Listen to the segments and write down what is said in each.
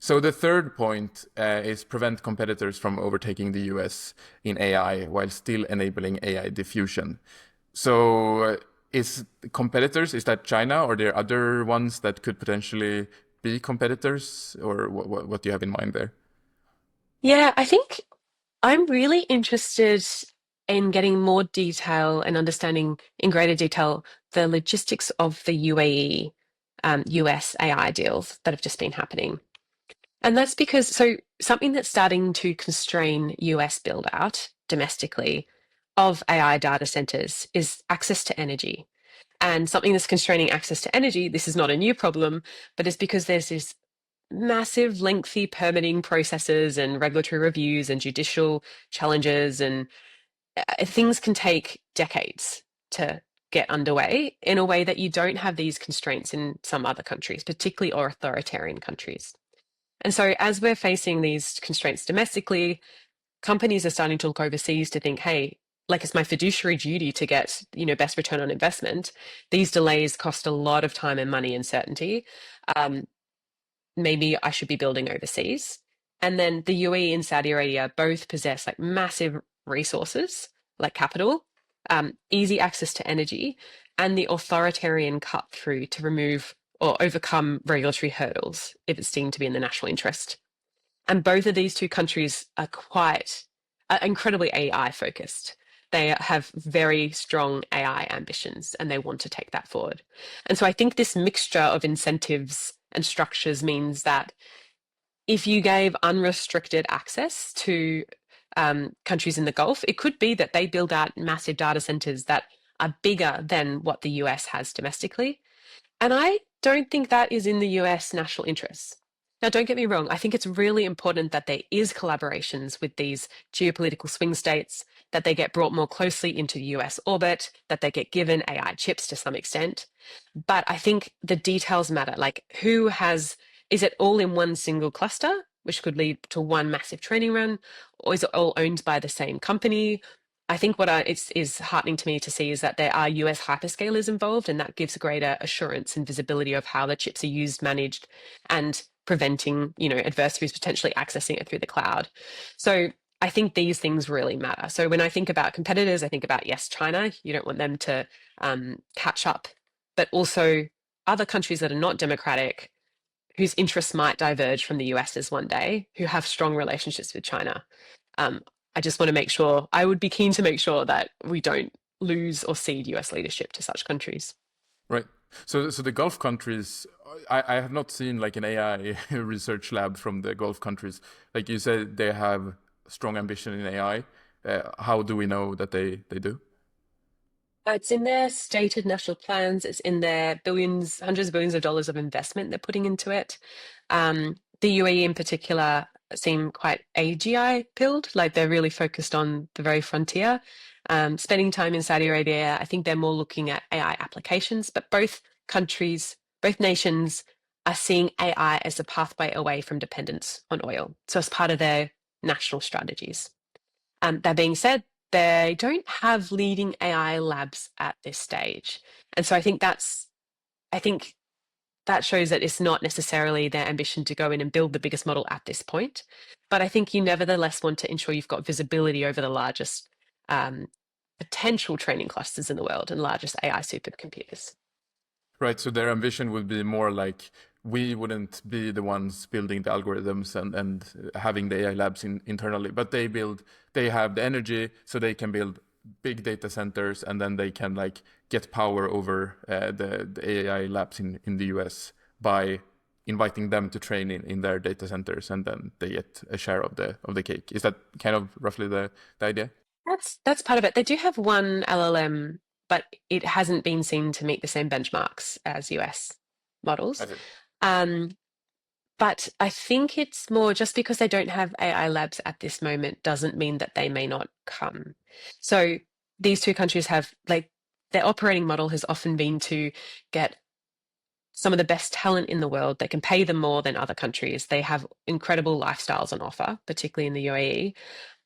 So the third point is prevent competitors from overtaking the US in AI while still enabling AI diffusion. So is competitors, is that China or there are other ones that could potentially be competitors, or what do you have in mind there? Yeah, I think I'm really interested in getting more detail and understanding in greater detail the logistics of the UAE, US AI deals that have just been happening. And that's because, so something that's starting to constrain US build out domestically of AI data centers is access to energy. And something that's constraining access to energy, this is not a new problem, but it's because there's this massive, lengthy permitting processes and regulatory reviews and judicial challenges, and things can take decades to get underway in a way that you don't have these constraints in some other countries, particularly authoritarian countries. And so, as we're facing these constraints domestically, companies are starting to look overseas to think, hey, like it's my fiduciary duty to get, best return on investment. These delays cost a lot of time and money and certainty. Um, Maybe I should be building overseas. And then the UAE and Saudi Arabia both possess like massive resources, like capital, easy access to energy, and the authoritarian cut through to remove or overcome regulatory hurdles if it's deemed to be in the national interest. And both of these two countries are quite incredibly AI focused. They have very strong AI ambitions and they want to take that forward. And so I think this mixture of incentives and structures means that if you gave unrestricted access to countries in the Gulf, it could be that they build out massive data centers that are bigger than what the US has domestically. And I don't think that is in the US national interests. Now, don't get me wrong, I think it's really important that there is collaborations with these geopolitical swing states, that they get brought more closely into US orbit, that they get given AI chips to some extent. But I think the details matter. Like is it all in one single cluster, which could lead to one massive training run, or is it all owned by the same company? I think is heartening to me to see is that there are US hyperscalers involved, and that gives greater assurance and visibility of how the chips are used, managed, and preventing, adversaries potentially accessing it through the cloud. So I think these things really matter. So when I think about competitors, I think about, yes, China. You don't want them to catch up, but also other countries that are not democratic, whose interests might diverge from the US's one day, who have strong relationships with China. Um, I just want to make sure, I would be keen to make sure that we don't lose or cede US leadership to such countries. Right. So the Gulf countries, I have not seen like an AI research lab from the Gulf countries. Like you said, they have strong ambition in AI. How do we know that they do? It's in their stated national plans. It's in their billions, hundreds of billions of dollars of investment they're putting into it. The UAE in particular seem quite AGI-pilled, like they're really focused on the very frontier. Spending time in Saudi Arabia, I think they're more looking at AI applications, but both nations are seeing AI as a pathway away from dependence on oil. So as part of their national strategies. That being said, they don't have leading AI labs at this stage. And so I think that shows that it's not necessarily their ambition to go in and build the biggest model at this point. But I think you nevertheless want to ensure you've got visibility over the largest um, potential training clusters in the world and largest AI supercomputers. Right. So their ambition would be more like we wouldn't be the ones building the algorithms and having the AI labs internally, but they have the energy so they can build big data centers and then they can like get power over the AI labs in the US by inviting them to train in their data centers and then they get a share of the cake. Is that kind of roughly the idea? That's part of it. They do have one LLM, but it hasn't been seen to meet the same benchmarks as US models. I see. Um, But I think it's more just because they don't have AI labs at this moment doesn't mean that they may not come. So these two countries have like their operating model has often been to get some of the best talent in the world. They can pay them more than other countries. They have incredible lifestyles on offer, particularly in the UAE.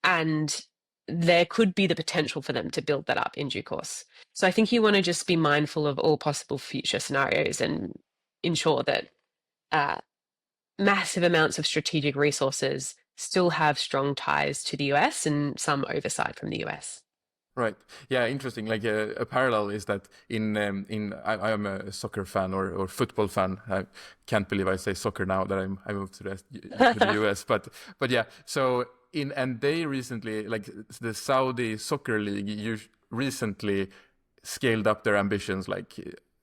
And there could be the potential for them to build that up in due course. So I think you want to just be mindful of all possible future scenarios and ensure that uh, massive amounts of strategic resources still have strong ties to the US and some oversight from the US. Right. Yeah, interesting. Like a parallel is that I am a soccer fan or football fan. I can't believe I say soccer now that I moved to the US. But yeah. So in and they recently like the Saudi Soccer League recently scaled up their ambitions like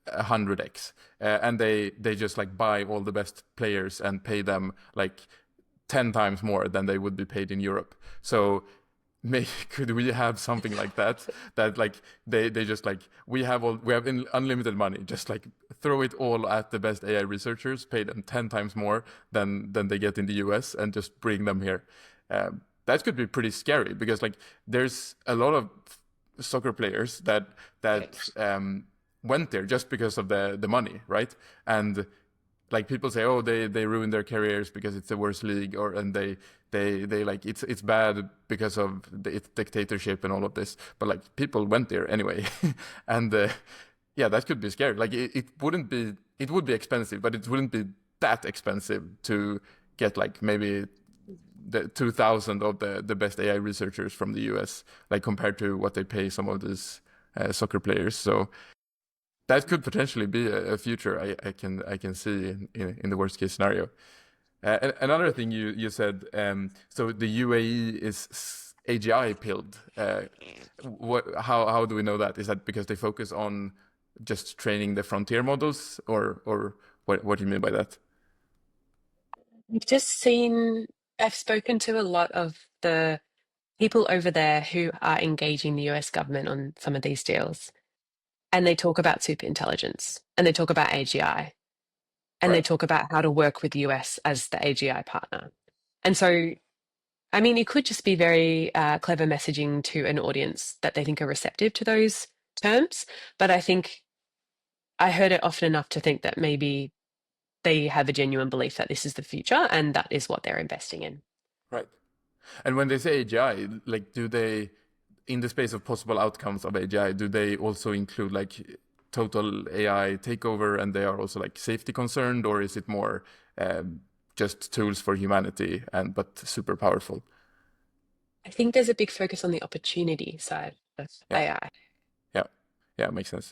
100x, and they just like buy all the best players and pay them like 10 times more than they would be paid in Europe. So maybe could we have something like that, that like they just like we have unlimited money, just like throw it all at the best AI researchers, pay them 10 times more than they get in the US, and just bring them here. That could be pretty scary because like there's a lot of soccer players that went there just because of the money, right? And like people say, oh, they ruin their careers because it's the worst league, or and they like it's bad because of its dictatorship and all of this. But like people went there anyway, and yeah, that could be scary. Like it wouldn't be, it would be expensive, but it wouldn't be that expensive to get like maybe the 2,000 of the best AI researchers from the US, like compared to what they pay some of these soccer players. So that could potentially be a future I can see in the worst case scenario. Another thing you said, so the UAE is AGI pilled. How do we know that? Is that because they focus on just training the frontier models, or what do you mean by that? I've just seen, I've spoken to a lot of the people over there who are engaging the US government on some of these deals, and they talk about super intelligence and they talk about AGI and they Right. talk about how to work with the US as the AGI partner. And so, I mean, it could just be very clever messaging to an audience that they think are receptive to those terms. But I think I heard it often enough to think that maybe they have a genuine belief that this is the future and that is what they're investing in. Right. And when they say AGI, like, do they, in the space of possible outcomes of AGI, do they also include like total AI takeover, and they are also like safety concerned, or is it more just tools for humanity and but super powerful? I think there's a big focus on the opportunity side of Yeah, AI. yeah, yeah, makes sense.